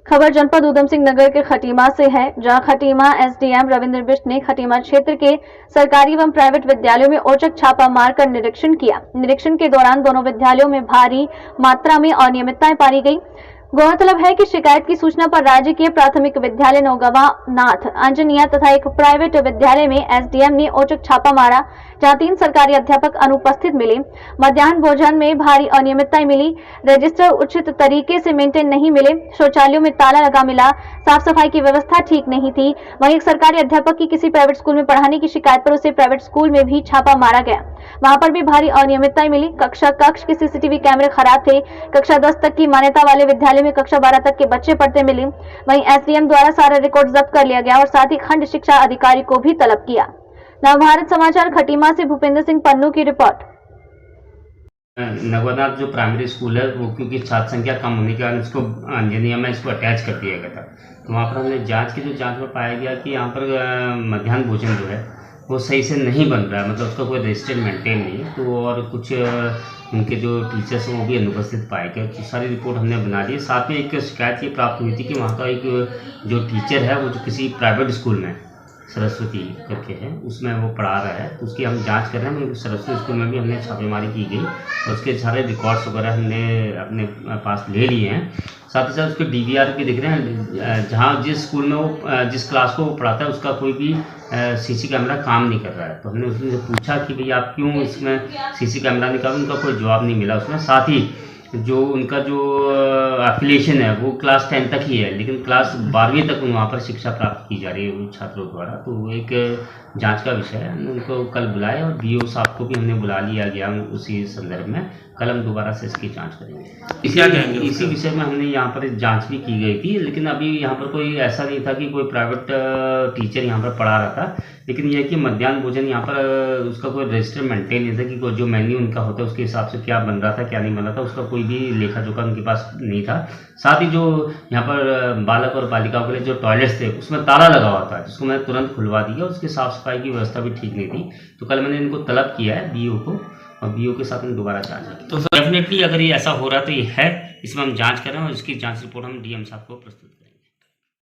खबर जनपद उधम सिंह नगर के खटीमा से है, जहां खटीमा एसडीएम रविंद्र बिष्ट ने खटीमा क्षेत्र के सरकारी एवं प्राइवेट विद्यालयों में औचक छापा मारकर निरीक्षण किया। निरीक्षण के दौरान दोनों विद्यालयों में भारी मात्रा में अनियमितताएं पाई गई। गौरतलब है कि शिकायत की सूचना पर राजकीय प्राथमिक विद्यालय नौगवा नाथ अंजनिया तथा एक प्राइवेट विद्यालय में एसडीएम ने औचक छापा मारा, जहां 3 सरकारी अध्यापक अनुपस्थित मिले। मध्याह्न भोजन में भारी अनियमितताएं मिली, रजिस्टर उचित तरीके से मेंटेन नहीं मिले, शौचालयों में ताला लगा मिला, साफ सफाई की व्यवस्था ठीक नहीं थी। वहीं एक सरकारी अध्यापक की किसी प्राइवेट स्कूल में पढ़ाने की शिकायत पर उसे प्राइवेट स्कूल में भी छापा मारा गया, वहां पर भी भारी अनियमितताएं मिली। कक्ष के सीसीटीवी कैमरे खराब थे। कक्षा 10 तक की मान्यता वाले विद्यालय में कक्षा 12 तक के बच्चे पढ़ते मिले। वहीं एसडीएम द्वारा सारा रिकॉर्ड जब्त कर लिया गया और साथ ही खंड शिक्षा अधिकारी को भी तलब किया। नवभारत समाचार खटीमा से भूपेंद्र सिंह पन्नू की रिपोर्ट। नवनाथ जो प्राइमरी स्कूल है वो क्योंकि छात्र संख्या कम होने के कारण इसको अंजनिया में इसको अटैच कर दिया गया था। तो वहाँ पर हमने जांच में पाया गया कि यहाँ पर मध्याह्न भोजन जो है वो सही से नहीं बन रहा है, मतलब उसका कोई रजिस्टर मेंटेन नहीं है। तो और कुछ उनके जो टीचर्स हैं वो भी अनुपस्थित पाए गए। तो सारी रिपोर्ट हमने बना ली। साथ में एक शिकायत ये प्राप्त हुई थी कि वहाँ का एक जो टीचर है वो जो किसी प्राइवेट स्कूल में सरस्वती करके है उसमें वो पढ़ा रहा है, तो उसकी हम जांच कर रहे हैं। सरस्वती स्कूल में भी हमने छापेमारी की गई और उसके सारे रिकॉर्ड्स वगैरह हमने अपने पास ले लिए हैं। साथ ही साथ उसके डीवीआर भी दिख रहे हैं, जहाँ जिस स्कूल में वो जिस क्लास को वो पढ़ाता है उसका कोई भी सीसी कैमरा काम नहीं कर रहा है। तो हमने उससे पूछा कि भाई आप क्यों इसमें सीसी कैमरा नहीं कर रहे, उनका कोई जवाब नहीं मिला उसमें। साथ ही जो उनका जो एफिलिएशन है वो क्लास 10 तक ही है, लेकिन क्लास 12वीं तक वहाँ पर शिक्षा प्राप्त की जा रही है छात्रों द्वारा। तो एक जांच का विषय है। उनको कल बुलाए और बीओ साहब को भी हमने बुला लिया गया उसी संदर्भ में। कल हम दोबारा से इसकी जांच करेंगे। इसी विषय में हमने यहाँ पर जांच भी की गई थी, लेकिन अभी यहाँ पर कोई ऐसा नहीं था कि कोई प्राइवेट टीचर यहाँ पर पढ़ा रहा था। लेकिन यह कि मध्याह्न भोजन यहाँ पर उसका कोई रजिस्टर मेंटेन नहीं था कि जो मेन्यू उनका होता है उसके हिसाब से क्या बन रहा था क्या नहीं बन रहा था, उसका कोई भी लेखा जोखा उनके पास नहीं था। साथ ही जो यहाँ पर बालक और बालिकाओं के लिए जो टॉयलेट्स थे उसमें ताला लगा हुआ था, जिसको मैंने तुरंत खुलवा दिया। उसकी साफ सफाई की व्यवस्था भी ठीक नहीं थी। तो कल मैंने इनको तलब किया है बीओ को, और बीओ के साथ में दोबारा जांच की। तो डेफिनेटली अगर ये ऐसा हो रहा है तो ये है, इसमें हम जांच कर रहे हैं और इसकी जांच रिपोर्ट हम डीएम साहब को प्रस्तुत करेंगे।